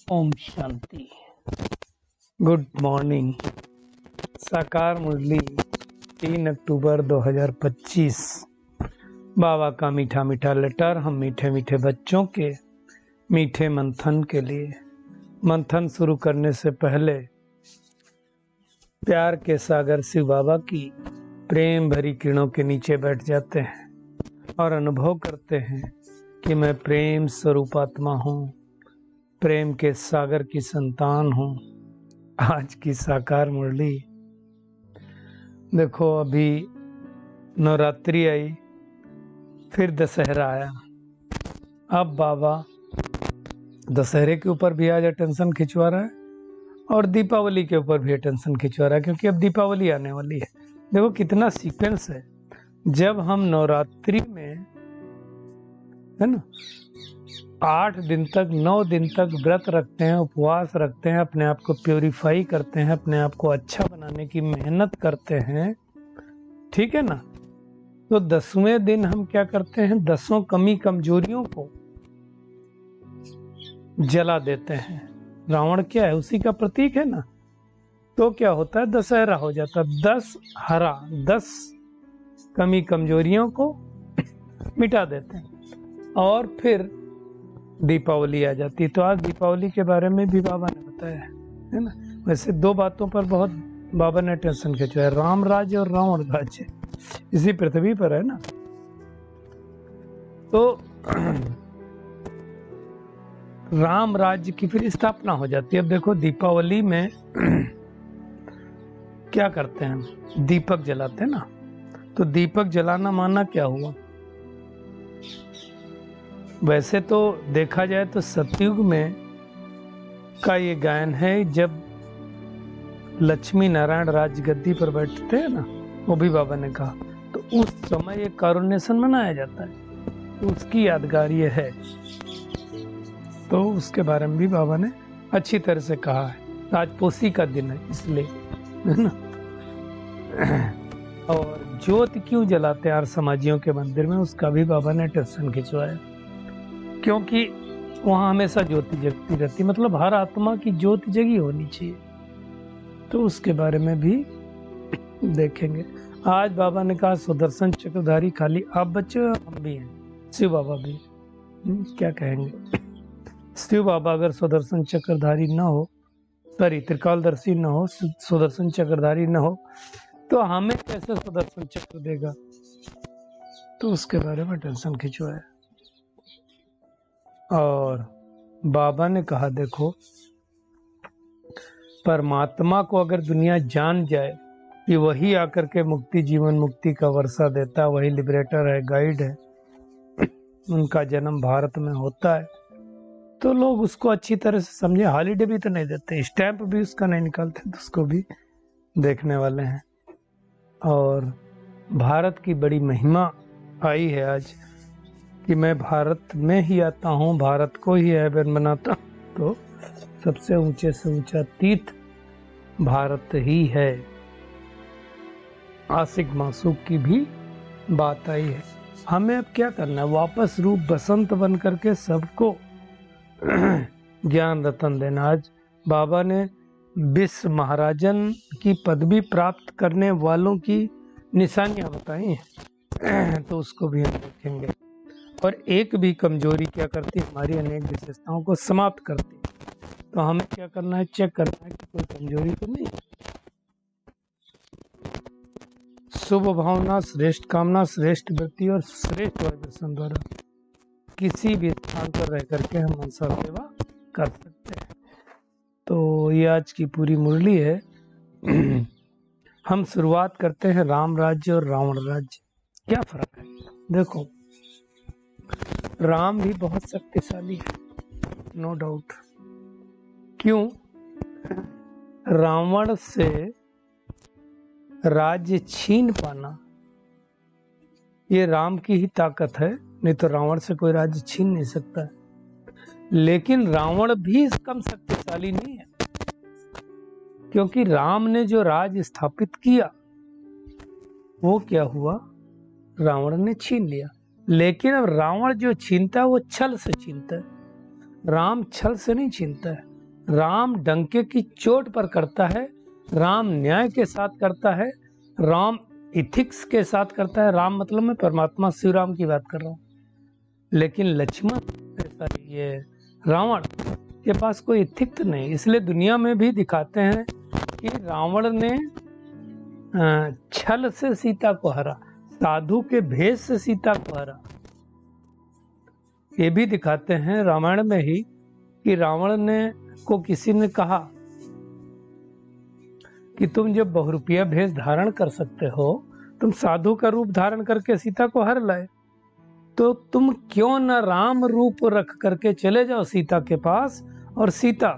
Om Shanti. Good morning. साकार मुरली 3 अक्टूबर 2025। बाबा का मीठा मीठा लेटर हम मीठे मीठे बच्चों के मीठे मंथन के लिए। मंथन शुरू करने से पहले प्यार के सागर शिव बाबा की प्रेम भरी किरणों के नीचे बैठ जाते हैं और अनुभव करते हैं कि मैं प्रेम स्वरूप आत्मा हूँ, प्रेम के सागर की संतान हूँ। आज की साकार मुरली देखो, अभी नवरात्रि आई, फिर दशहरा आया। अब बाबा दशहरे के ऊपर भी आज अटेंशन खिंचवा रहा है और दीपावली के ऊपर भी अटेंशन खिंचवा रहा है, क्योंकि अब दीपावली आने वाली है। देखो कितना सीक्वेंस है। जब हम नवरात्रि में है ना 8 दिन तक 9 दिन तक व्रत रखते हैं, उपवास रखते हैं, अपने आप को प्योरीफाई करते हैं, अपने आप को अच्छा बनाने की मेहनत करते हैं, ठीक है ना। तो 10वें दिन हम क्या करते हैं, 10 कमी कमजोरियों को जला देते हैं। रावण क्या है, उसी का प्रतीक है ना। तो क्या होता है, दशहरा हो जाता है। 10 हरा, 10 कमी कमजोरियों को मिटा देते हैं और फिर दीपावली आ जाती है। तो आज दीपावली के बारे में भी बाबा ने बताया है ना। वैसे 2 बातों पर बहुत बाबा ने टेंशन खिंचवाया, राम राज्य और रावण राज्य, इसी पृथ्वी पर है ना। तो राम राज्य की फिर स्थापना हो जाती है। अब देखो दीपावली में क्या करते हैं, दीपक जलाते हैं ना। तो दीपक जलाना माना क्या हुआ। वैसे तो देखा जाए तो सतयुग में का ये गायन है, जब लक्ष्मी नारायण राजगद्दी पर बैठते हैं ना, वो भी बाबा ने कहा। तो उस समय ये कॉरोनेशन मनाया जाता है, तो उसकी यादगार ये है। तो उसके बारे में भी बाबा ने अच्छी तरह से कहा है। आज पोसी का दिन है इसलिए, है ना। और ज्योत क्यों जलाते हैं आर्य समाजियों के मंदिर में, उसका भी बाबा ने टेंशन खिंचवाया, क्योंकि वहाँ हमेशा ज्योति जगती रहती, मतलब हर आत्मा की ज्योति जगी होनी चाहिए। तो उसके बारे में भी देखेंगे। आज बाबा ने कहा सुदर्शन चक्रधारी खाली आप बच्चे, हम भी हैं, शिव बाबा भी। क्या कहेंगे, शिव बाबा अगर सुदर्शन चक्रधारी न हो, सॉरी त्रिकालदर्शी न हो, सुदर्शन चक्रधारी न हो, तो हमें कैसे सुदर्शन चक्र देगा। तो उसके बारे में टेंशन खिंचवाया। और बाबा ने कहा देखो, परमात्मा को अगर दुनिया जान जाए कि वही आकर के मुक्ति, जीवन मुक्ति का वर्षा देता है, वही लिबरेटर है, गाइड है, उनका जन्म भारत में होता है, तो लोग उसको अच्छी तरह से समझे। हॉलीडे भी तो नहीं देते, स्टैंप भी उसका नहीं निकालते, तो उसको भी देखने वाले हैं। और भारत की बड़ी महिमा आई है आज कि मैं भारत में ही आता हूँ, भारत को ही हेवन बनाता हूँ। तो सबसे ऊंचे से ऊंचा तीर्थ भारत ही है। आशिक मासूक की भी बात आई है। हमें अब क्या करना है, वापस रूप बसंत बन करके सबको ज्ञान रतन देना। आज बाबा ने विश्व महाराजन की पदवी प्राप्त करने वालों की निशानियां बताई हैं, तो उसको भी हम देखेंगे। और एक भी कमजोरी क्या करती, हमारी अनेक विशेषताओं को समाप्त करती। तो हमें क्या करना है, चेक करना है कि कोई कमजोरी तो नहीं। शुभ भावना, श्रेष्ठ कामना, श्रेष्ठ वृत्ति और श्रेष्ठ वाइब्रेशन द्वारा किसी भी स्थान पर रह करके हम मनसा सेवा कर सकते हैं। तो ये आज की पूरी मुरली है। हम शुरुआत करते हैं राम राज्य और रावण राज्य। क्या फर्क है, देखो राम भी बहुत शक्तिशाली है, नो डाउट। क्यों, रावण से राज्य छीन पाना ये राम की ही ताकत है, नहीं तो रावण से कोई राज्य छीन नहीं सकता। लेकिन रावण भी कम शक्तिशाली नहीं है, क्योंकि राम ने जो राज स्थापित किया वो क्या हुआ, रावण ने छीन लिया। लेकिन अब रावण जो छीनता है वो छल से छीनता है, राम छल से नहीं छीनता है। राम डंके की चोट पर करता है, राम न्याय के साथ करता है, राम इथिक्स के साथ करता है। राम मतलब मैं परमात्मा शिव राम की बात कर रहा हूँ। लेकिन लक्ष्मण ऐसा ये रावण के पास कोई इथिक्स नहीं। इसलिए दुनिया में भी दिखाते हैं कि रावण ने छल से सीता को हरा, साधु के भेष से सीता को हरा। ये भी दिखाते हैं रामायण में ही कि रावण ने को किसी ने कहा कि तुम जब बहुरूपिया भेष धारण कर सकते हो, तुम साधु का रूप धारण करके सीता को हर लाए, तो तुम क्यों न राम रूप रख करके चले जाओ सीता के पास और सीता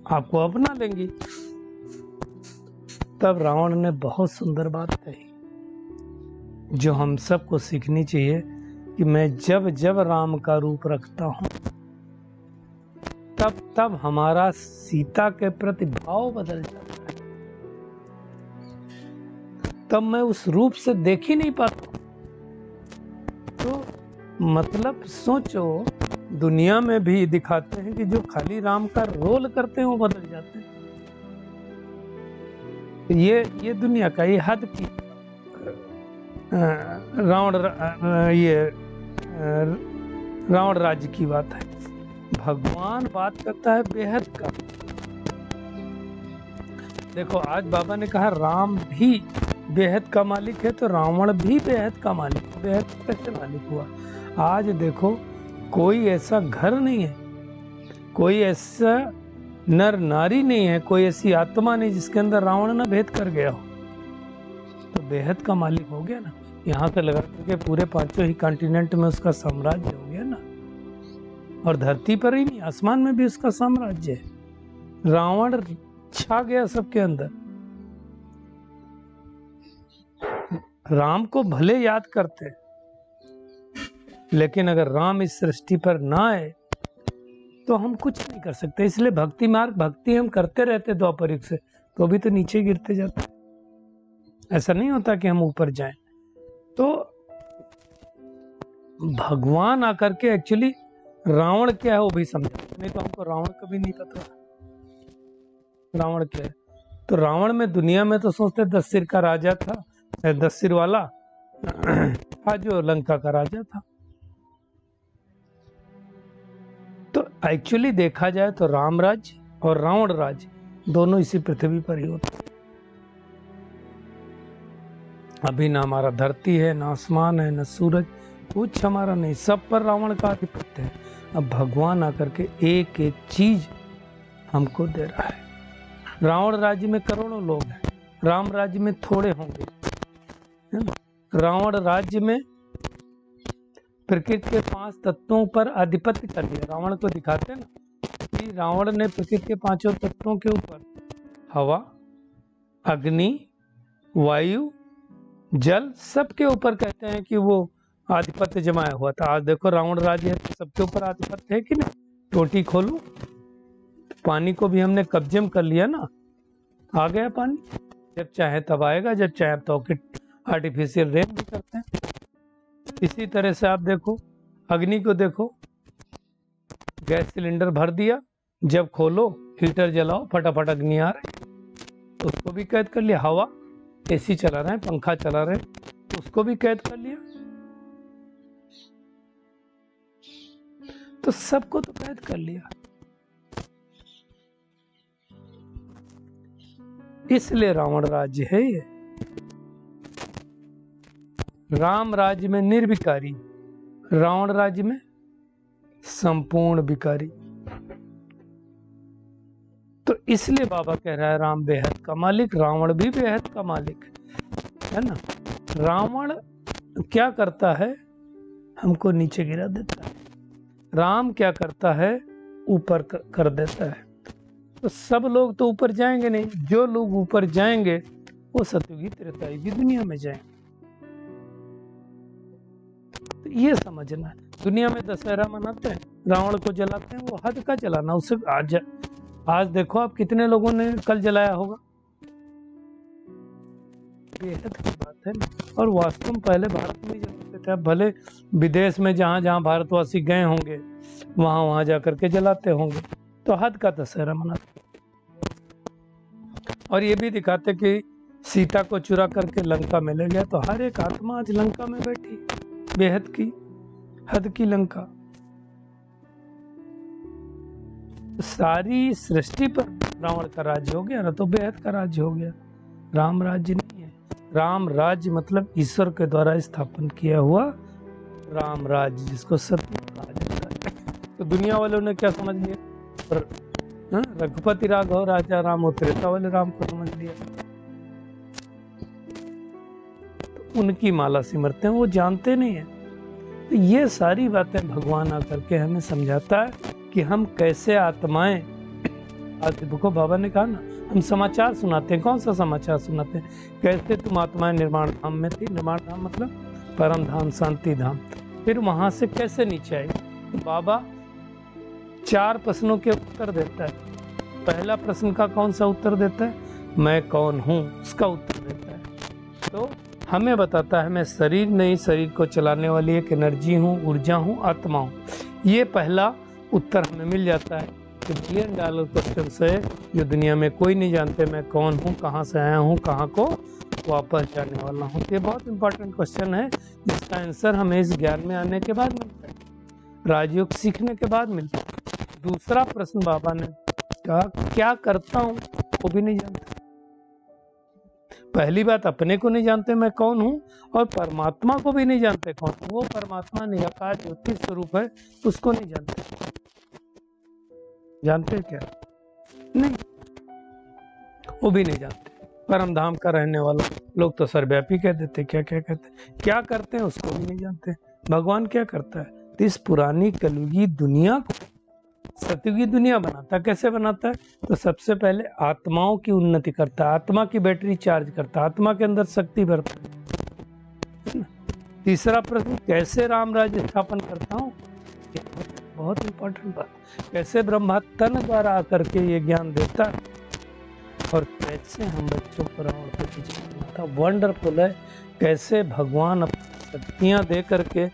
आपको अपना लेंगी। तब रावण ने बहुत सुंदर बात कही जो हम सबको सीखनी चाहिए कि मैं जब जब राम का रूप रखता हूं तब तब हमारा सीता के प्रति भाव बदल जाता है। तब मैं उस रूप से देख ही नहीं पाता। तो मतलब सोचो, दुनिया में भी दिखाते हैं कि जो खाली राम का रोल करते हैं वो बदल जाते हैं। ये दुनिया का ये हद की रावण राज्य की बात है। भगवान बात करता है बेहद का। देखो, आज बाबा ने कहा राम भी बेहद का मालिक है, तो रावण भी बेहद का मालिक, बेहद कैसे मालिक हुआ। आज देखो, कोई ऐसा घर नहीं है, कोई ऐसा नर नारी नहीं है, कोई ऐसी आत्मा नहीं जिसके अंदर रावण ना भेद कर गया हो। तो बेहद का मालिक हो गया ना। यहाँ से लगा के पूरे पांचों ही कॉन्टिनेंट में उसका साम्राज्य हो गया ना। और धरती पर ही नहीं, आसमान में भी उसका साम्राज्य है। रावण छा गया सबके अंदर। राम को भले याद करते, लेकिन अगर राम इस सृष्टि पर ना आए तो हम कुछ नहीं कर सकते। इसलिए भक्ति मार्ग, भक्ति हम करते रहते द्वापर युग से, तो भी तो नीचे गिरते जाते। ऐसा नहीं होता कि हम ऊपर जाएं। तो भगवान आकर के एक्चुअली रावण क्या है वो भी समझा, नहीं तो हमको रावण कभी नहीं पता रावण क्या है। तो रावण में दुनिया में तो सोचते 10 सिर का राजा था, 10 सिर वाला था जो लंका का राजा था। तो एक्चुअली देखा जाए तो राम राज्य और रावण राज्य दोनों इसी पृथ्वी पर ही होते हैं। अभी ना हमारा धरती है, ना आसमान है, ना सूरज, कुछ हमारा नहीं, सब पर रावण का आधिपत्य है। अब भगवान आकर के एक एक चीज हमको दे रहा है। रावण राज्य में करोड़ों लोग हैं, राम राज्य में थोड़े होंगे, है ना। रावण राज्य में प्रकृति के 5 तत्वों पर आधिपत्य कर लिया। रावण को दिखाते हैं ना कि रावण ने प्रकृति के 5 तत्वों के ऊपर हवा, अग्नि, वायु, जल, सबके ऊपर कहते हैं कि वो आधिपत्य जमाया हुआ था। आज देखो रावण राज्य है तो सबके ऊपर आधिपत्य है कि नहीं। टोटी खोलो, पानी को भी हमने कब्जे में कर लिया ना, आ गया पानी, जब चाहे तब आएगा, जब चाहे तो आर्टिफिशियल रेन भी करते हैं। इसी तरह से आप देखो, अग्नि को देखो, गैस सिलेंडर भर दिया, जब खोलो हीटर जलाओ, फटाफट अग्नि आ रही, तो उसको भी कैद कर लिया। हवा, एसी चला रहे हैं, पंखा चला रहे हैं, तो उसको भी कैद कर लिया। तो सबको तो कैद कर लिया। इसलिए रावण राज्य है ये। राम राज्य में निर्विकारी, रावण राज्य में संपूर्ण विकारी। तो इसलिए बाबा कह रहा है राम बेहद का मालिक, रावण भी बेहद का मालिक है ना। रावण क्या करता है, हमको नीचे गिरा देता है। राम क्या करता है, ऊपर कर देता है। तो सब लोग तो ऊपर जाएंगे नहीं, जो लोग ऊपर जाएंगे वो सतयुगी त्रेतायुगी दुनिया में जाएंगे। तो ये समझना है। दुनिया में दशहरा मनाते हैं, रावण को जलाते हैं, वो हद का जलाना। उससे आज देखो आप कितने लोगों ने कल जलाया होगा, बेहद की बात है ना। और वास्तव में पहले भारत में जलाते थे, अब भले विदेश में जहाँ जहाँ भारतवासी गए होंगे वहाँ वहाँ जा करके जलाते होंगे। तो हद का दशहरा मनाते हैं। और ये भी दिखाते कि सीता को चुरा करके लंका में ले गया, तो हर एक आत्मा आज लंका में बैठी, बेहद की हद की लंका। सारी सृष्टि पर रावण का राज्य हो गया ना, तो बेहद का राज्य हो गया। राम राज्य नहीं है, राम राज्य मतलब ईश्वर के द्वारा स्थापन किया हुआ राम राज्य, जिसको सत्य कहा जाता है। तो दुनिया वालों ने क्या समझ लिया, रघुपति राघव राजा राम, और त्रेता वाले राम को समझ लिया। तो उनकी माला सिमरते हैं, वो जानते नहीं है। तो ये सारी बातें भगवान आकर के हमें समझाता है कि हम कैसे आत्माएं, आज देखो बाबा ने कहा ना, हम समाचार सुनाते हैं। कौन सा समाचार सुनाते हैं? कैसे तुम आत्माएं निर्माण धाम में थी, निर्माण धाम मतलब परम धाम, शांति धाम, फिर वहां से कैसे नीचे आए। बाबा 4 प्रश्नों के उत्तर देता है। पहला प्रश्न का कौन सा उत्तर देता है? मैं कौन हूँ, उसका उत्तर देता है। तो हमें बताता है मैं शरीर नहीं, शरीर को चलाने वाली एक एनर्जी हूँ, ऊर्जा हूँ, आत्मा हूँ। ये पहला उत्तर हमें मिल जाता है कि $1 क्वेश्चन से जो दुनिया में कोई नहीं जानते मैं कौन हूँ, कहाँ से आया हूँ, कहाँ को वापस जाने वाला हूँ। ये बहुत इंपॉर्टेंट क्वेश्चन है, जिसका आंसर हमें इस ज्ञान में आने के बाद मिलता है, राजयोग सीखने के बाद मिलता है। दूसरा प्रश्न बाबा ने कहा क्या करता हूँ, वो भी नहीं जानते। पहली बात अपने को नहीं जानते मैं कौन हूँ, और परमात्मा को भी नहीं जानते कौन। वो परमात्मा निराकार ज्योति स्वरूप है, उसको नहीं जानते। जानते क्या? नहीं, वो भी नहीं जानते। परम धाम का रहने वाला, लोग तो सर्वव्यापी कह देते, क्या क्या कहते, क्या करते हैं उसको भी नहीं जानते। भगवान क्या करता है? तो इस पुरानी कलयुगी दुनिया को सतयुगी दुनिया बनाता। कैसे बनाता है? तो सबसे पहले आत्माओं की उन्नति करता है, आत्मा की बैटरी चार्ज करता है, आत्मा के अंदर शक्ति भरता है। तीसरा प्रश्न, कैसे राम राज्य स्थापन करता हूँ, बहुत इंपॉर्टेंट बात। कैसे ब्रह्मा तन द्वारा आकर के ये ज्ञान देता है, और कैसे हम बच्चों को रावण को विजय बनाता। वंडरफुल है कैसे भगवान अपनी शक्तियां दे करके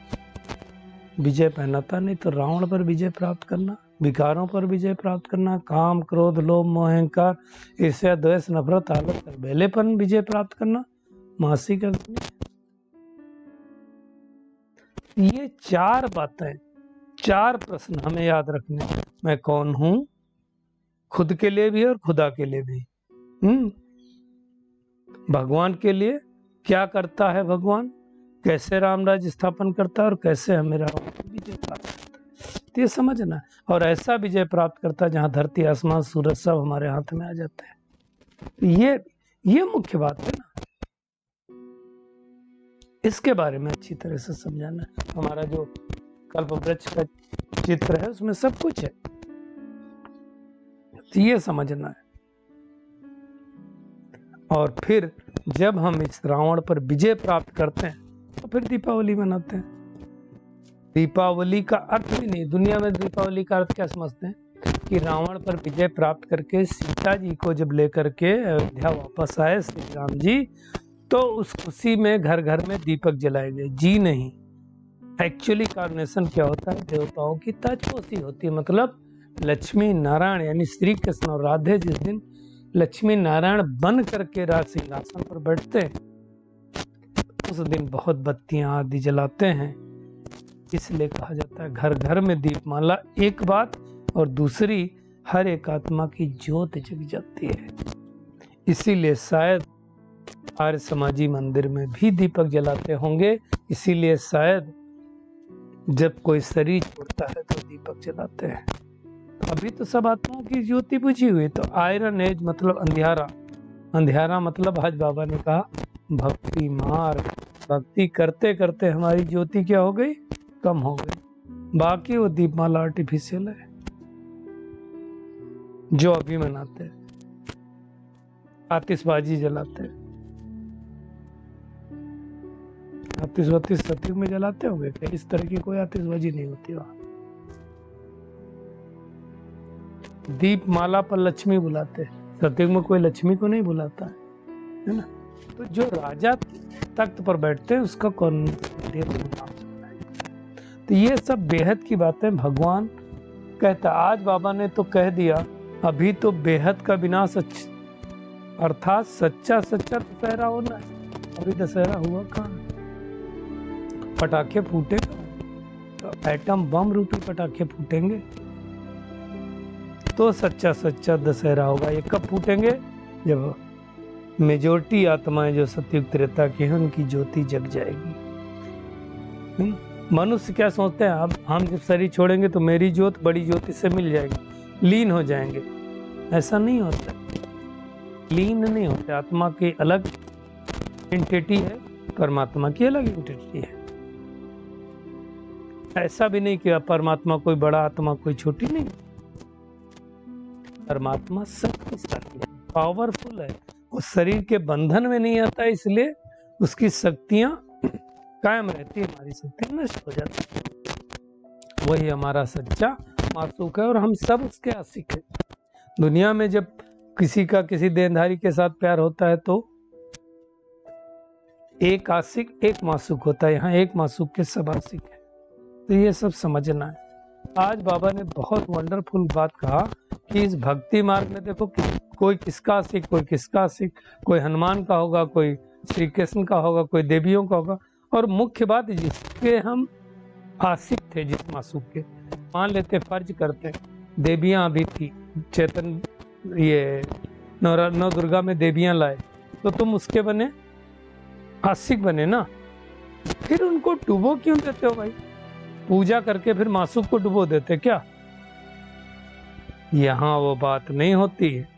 विजय पहनाता। नहीं तो रावण पर विजय प्राप्त करना, विकारों पर विजय प्राप्त करना, काम क्रोध लोभ मोह अहंकार ईर्ष्या द्वेष नफरत आलस बेलेपन विजय प्राप्त करना मासी का नहीं। ये 4 बातें, 4 प्रश्न हमें याद रखने। मैं कौन हूं, खुद के लिए भी और खुदा के लिए भी। भगवान के लिए क्या करता है भगवान, कैसे राम राज्य स्थापन करता है, और कैसे हमें रावण को विजय प्राप्त करता है। तो ये समझना, और ऐसा विजय प्राप्त करता है जहां धरती आसमान सूरज सब हमारे हाथ में आ जाते हैं। ये मुख्य बात है ना, इसके बारे में अच्छी तरह से समझाना। हमारा जो कल्प वृक्ष का चित्र है उसमें सब कुछ है, तो ये समझना है। और फिर जब हम इस रावण पर विजय प्राप्त करते हैं तो फिर दीपावली मनाते हैं। दीपावली का अर्थ भी नहीं, दुनिया में दीपावली का अर्थ क्या समझते हैं कि रावण पर विजय प्राप्त करके सीता जी को जब लेकर के अयोध्या वापस आए श्री राम जी, तो उस खुशी में घर घर में दीपक जलाए गए। जी नहीं, एक्चुअली कार्नेशन क्या होता है, देवताओं की ताजपोशी होती है। मतलब लक्ष्मी नारायण यानी श्री कृष्ण और राधे जिस दिन लक्ष्मी नारायण बन करके राज सिंहासन पर बैठते हैं, उस दिन बहुत बत्तियां आदि जलाते हैं। इसलिए कहा जाता है घर घर में दीपमाला। एक बात, और दूसरी हर एक आत्मा की ज्योत जग जाती है। इसीलिए शायद आर्य समाजी मंदिर में भी दीपक जलाते होंगे। इसीलिए शायद जब कोई शरीर छोड़ता है तो दीपक जलाते हैं। अभी तो सब आत्माओं की ज्योति बुझी हुई। तो आयरन एज मतलब अंधियारा, अंधियारा मतलब आज बाबा ने कहा भक्ति मार्ग। भक्ति करते करते हमारी ज्योति क्या हो गई, कम हो गई। बाकी वो दीपमाला आर्टिफिशियल है जो अभी मनाते हैं, आतिशबाजी जलाते हैं। आतिशबाजी सतयुग में जलाते होंगे, इस तरह की कोई आतिशबाजी नहीं होती वहां। दीपमाला पर लक्ष्मी बुलाते, सतयुग में कोई लक्ष्मी को नहीं बुलाता है ना। तो जो राजा तख्त पर बैठते हैं उसका कौन देव नाम सुनना है। तो ये सब बेहद की बातें भगवान कहता। आज बाबा ने तो कह दिया अभी तो बेहद का विनाश अर्थात सच्चा सच्चा दशहरा होना है। अभी दशहरा हुआ कहाँ? पटाखे फूटे तो एटम बम रूपी पटाखे फूटेंगे तो सच्चा सच्चा दशहरा होगा। ये कब फूटेंगे? जब मेजोरिटी आत्माएं जो सतयुग त्रेता की हैं उनकी ज्योति जग जाएगी। मनुष्य क्या सोचते हैं, अब हम जब शरीर छोड़ेंगे तो मेरी ज्योत बड़ी ज्योति से मिल जाएगी, लीन हो जाएंगे। ऐसा नहीं होता, लीन नहीं होते। आत्मा की अलग एंटिटी है, परमात्मा की अलग एंटिटी है। ऐसा भी नहीं कि परमात्मा कोई बड़ा, आत्मा कोई छोटी नहीं। परमात्मा शक्तिशाली है, पावरफुल है। वो शरीर के बंधन में नहीं आता, इसलिए उसकी शक्तियां कायम रहती है, हमारी शक्ति नष्ट हो जाती है। वही हमारा सच्चा मासूक है और हम सब उसके आशिक है। दुनिया में जब किसी का किसी देनधारी के साथ प्यार होता है तो एक आशिक एक मासूक होता है, यहाँ एक मासूक के सब आशिक है। तो ये सब समझना है। आज बाबा ने बहुत वंडरफुल बात कहा कि इस भक्ति मार्ग में देखो कोई किसका आशिक, कोई किसका आशिक, कोई हनुमान का होगा, कोई श्री कृष्ण का होगा, कोई देवियों का होगा। और मुख्य बात जिसके हम आशिक थे, जिस मासूक के, मान लेते फर्ज करते देवियां भी थी, चेतन ये नौ दुर्गा में देवियां लाए तो तुम उसके बने आशिक बने ना, फिर उनको डुबो क्यों देते हो भाई? पूजा करके फिर मासूक को डुबो देते क्या? यहाँ वो बात नहीं होती है।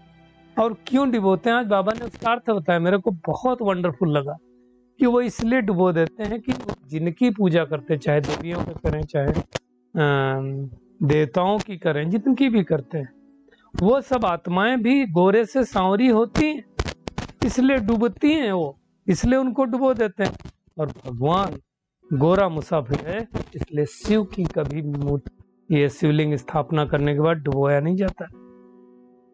और क्यों डुबोते हैं, आज बाबा ने उसका अर्थ बताया, मेरे को बहुत वंडरफुल लगा कि वो इसलिए डुबो देते हैं कि जिनकी पूजा करते, चाहे देवियों की करें चाहे देवताओं की करें, जिनकी भी करते हैं, वो सब आत्माएं भी गोरे से सांवरी होती हैं, इसलिए डूबती हैं वो, इसलिए उनको डुबो देते हैं। और भगवान गोरा मुसाफिर है, इसलिए शिव की कभी ये शिवलिंग स्थापना करने के बाद डुबोया नहीं जाता।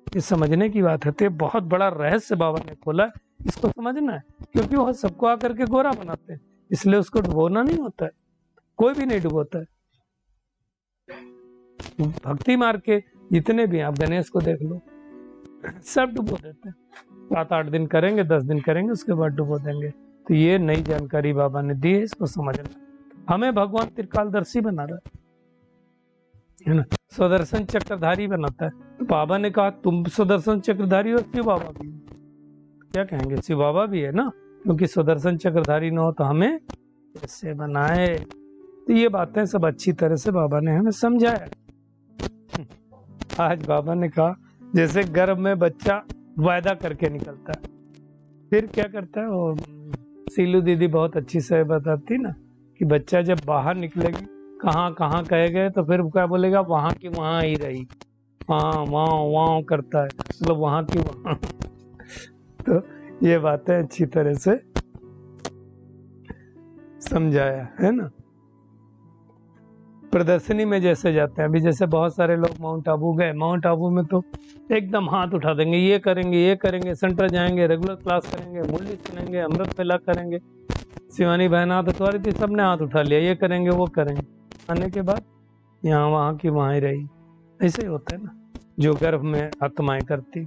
ये समझने की बात है। तो बहुत बड़ा रहस्य बाबा ने खोला, इसको समझना है, क्योंकि वो सबको आकर के गोरा बनाते हैं, इसलिए उसको डुबोना नहीं होता है। कोई भी नहीं डुबोता है। भक्ति मार्ग के जितने भी, आप गणेश को देख लो, सब डुबो देते हैं। 7-8 दिन करेंगे, 10 दिन करेंगे, उसके बाद डुबो देंगे। तो ये नई जानकारी बाबा ने दी है, इसको समझना। हमें भगवान त्रिकालदर्शी बना रहा है ना, सुदर्शन चक्रधारी बनाता है। तो बाबा ने कहा तुम सुदर्शन चक्रधारी हो, शिव बाबा भी है। क्या कहेंगे, शिव बाबा भी है ना, क्योंकि सुदर्शन चक्रधारी न हो तो हमें कैसे बनाए। तो ये बातें सब अच्छी तरह से बाबा ने हमें समझाया। आज बाबा ने कहा जैसे गर्भ में बच्चा वायदा करके निकलता है, फिर क्या करता है, वो सीलू दीदी बहुत अच्छी से बताती ना कि बच्चा जब बाहर निकलेगी, कहाँ कहाँ कहे गए, तो फिर क्या बोलेगा, वहां की वहां ही रही, वहाँ वहाँ वहाँ करता है, मतलब वहां की वहां। तो ये बातें अच्छी तरह से समझाया है ना। प्रदर्शनी में जैसे जाते हैं, अभी जैसे बहुत सारे लोग माउंट आबू गए, माउंट आबू में तो एकदम हाथ उठा देंगे, ये करेंगे, सेंटर जाएंगे, रेगुलर क्लास करेंगे, मुरली सुनेंगे, अमृत वेला करेंगे। शिवानी बहन हाथ उठवा रही थी, सबने हाथ उठा लिया, ये करेंगे वो करेंगे। आने के बाद यहाँ वहाँ की वहाँ ही रही। ऐसे ही होता है ना, जो गर्भ में आत्माएं करती।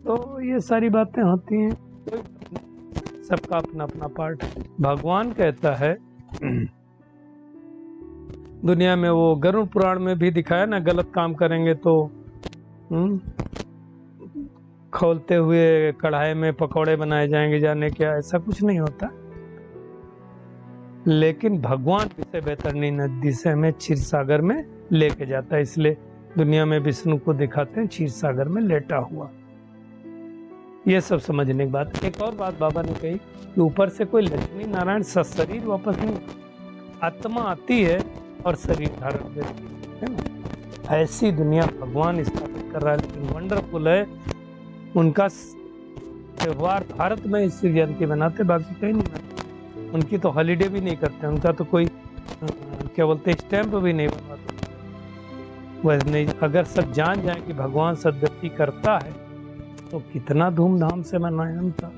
तो ये सारी बातें होती हैं, सबका अपना अपना पार्ट। भगवान कहता है दुनिया में, वो गरुड़ पुराण में भी दिखाया ना, गलत काम करेंगे तो खोलते हुए कढ़ाई में पकौड़े बनाए जाएंगे, जाने क्या, ऐसा कुछ नहीं होता। लेकिन भगवान से बैतरणी नदी से हमें क्षीर सागर में लेके जाता है, इसलिए दुनिया में विष्णु को दिखाते हैं क्षीर सागर में लेटा हुआ। ये सब समझने की बात। एक और बात बाबा ने कही कि ऊपर से कोई लक्ष्मी नारायण शरीर वापस नहीं, आत्मा आती है और शरीर धारण करती है ना। ऐसी दुनिया भगवान स्थापित कर रहा है। लेकिन वंडरफुल है, उनका त्योहार भारत में इस जयंती मनाते, बाकी कहीं नहीं मनाते। उनकी तो हॉलीडे भी नहीं करते, उनका तो कोई क्या बोलते स्टैंप भी नहीं बनवाते। वैसे नहीं, अगर सब जान जाए कि भगवान सदगति करता है तो कितना धूमधाम से मनाए उनका।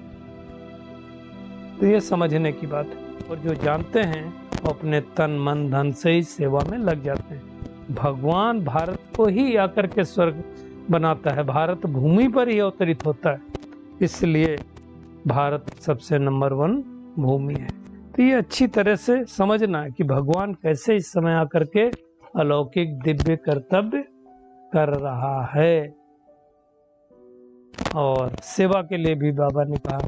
तो ये समझने की बात है। और जो जानते हैं वो अपने तन मन धन से ही सेवा में लग जाते हैं। भगवान भारत को ही आकर के स्वर्ग बनाता है, भारत भूमि पर ही अवतरित होता है, इसलिए भारत सबसे नंबर 1 भूमि है। तो ये अच्छी तरह से समझना है कि भगवान कैसे इस समय आकर के अलौकिक दिव्य कर्तव्य कर रहा है। और सेवा के लिए भी बाबा ने कहा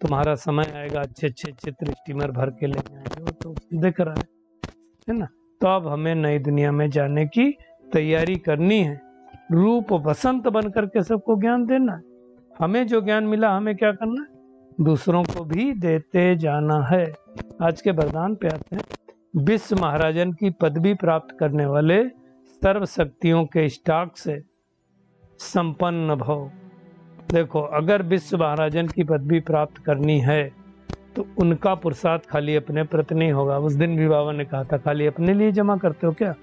तुम्हारा समय आएगा, अच्छे अच्छे चित्र स्टीमर भर के ले जाएंगे, वो तो दिख रहा है ना। तो अब हमें नई दुनिया में जाने की तैयारी करनी है, रूप बसंत बन करके सबको ज्ञान देना है। हमें जो ज्ञान मिला हमें क्या करना है, दूसरों को भी देते जाना है। आज के वरदान पे आते हैं। विश्व महाराजन की पदवी प्राप्त करने वाले सर्व शक्तियों के स्टॉक से संपन्न भव। देखो, अगर विश्व महाराजन की पदवी प्राप्त करनी है तो उनका पुरुषार्थ खाली अपने प्रति नहीं होगा। उस दिन भी बाबा ने कहा था खाली अपने लिए जमा करते हो क्या?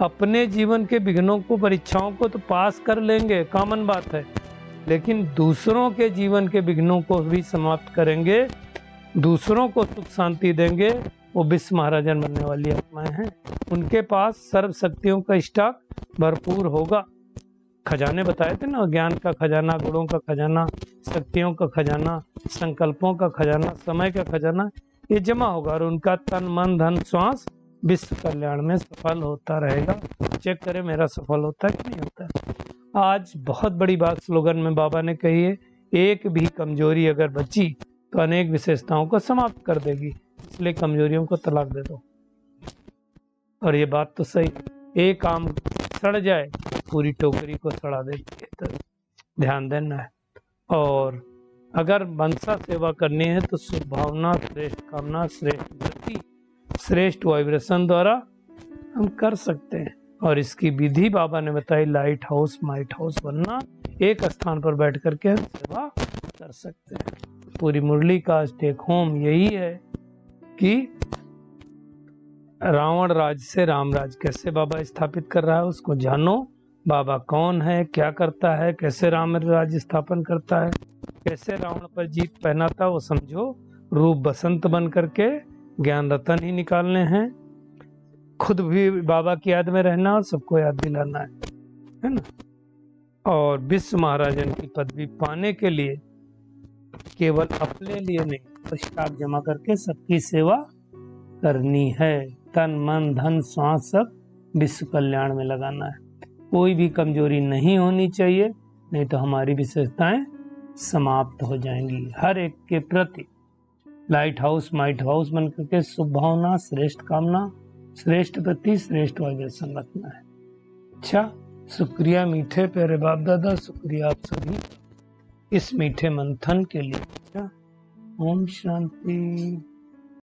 अपने जीवन के विघ्नों को, परीक्षाओं को तो पास कर लेंगे, कॉमन बात है, लेकिन दूसरों के जीवन के विघ्नों को भी समाप्त करेंगे, दूसरों को सुख शांति देंगे, वो विश्व महाराजन बनने वाली आत्माएं हैं। उनके पास सर्व शक्तियों का स्टॉक भरपूर होगा। खजाने बताए थे ना, ज्ञान का खजाना, गुणों का खजाना, शक्तियों का खजाना, संकल्पों का खजाना, समय का खजाना, ये जमा होगा और उनका तन मन धन श्वास विश्व कल्याण में सफल होता रहेगा। चेक करें मेरा सफल होता है कि नहीं होता है। आज बहुत बड़ी बात स्लोगन में बाबा ने कही है, एक भी कमजोरी अगर बची तो अनेक विशेषताओं को समाप्त कर देगी, इसलिए कमजोरियों को तलाक दे दो। और ये बात तो सही, एक आम सड़ जाए पूरी टोकरी को सड़ा देती है, तो ध्यान देना है। और अगर मनसा सेवा करनी है तो शुभ भावना, श्रेष्ठ कामना, श्रेष्ठ गति, श्रेष्ठ वाइब्रेशन द्वारा हम कर सकते हैं। और इसकी विधि बाबा ने बताई, लाइट हाउस माइट हाउस बनना, एक स्थान पर बैठ करके हम सेवा कर सकते हैं। पूरी मुरली का टेक होम यही है कि रावण राज से राम राज कैसे बाबा स्थापित कर रहा है, उसको जानो। बाबा कौन है, क्या करता है, कैसे राम राज स्थापन करता है, कैसे रावण पर जीत पहनाता, वो समझो। रूप बसंत बन करके ज्ञान रतन ही निकालने हैं, खुद भी बाबा की याद में रहना और सबको याद दिलाना है ना। और विश्व महाराजन की पदवी पाने के लिए केवल अपने लिए नहीं, स्टॉक जमा करके सबकी सेवा करनी है। तन मन धन श्वास सब विश्व कल्याण में लगाना है। कोई भी कमजोरी नहीं होनी चाहिए, नहीं तो हमारी विशेषताएं समाप्त हो जाएंगी। हर एक के प्रति लाइट हाउस माइट हाउस बन करके शुभ भावना, श्रेष्ठ कामना, श्रेष्ठ प्रति, श्रेष्ठ वाइब्रेशन रखना है। अच्छा, शुक्रिया मीठे प्यारे बाप दादा, शुक्रिया आप सभी इस मीठे मंथन के लिए। ओम शांति।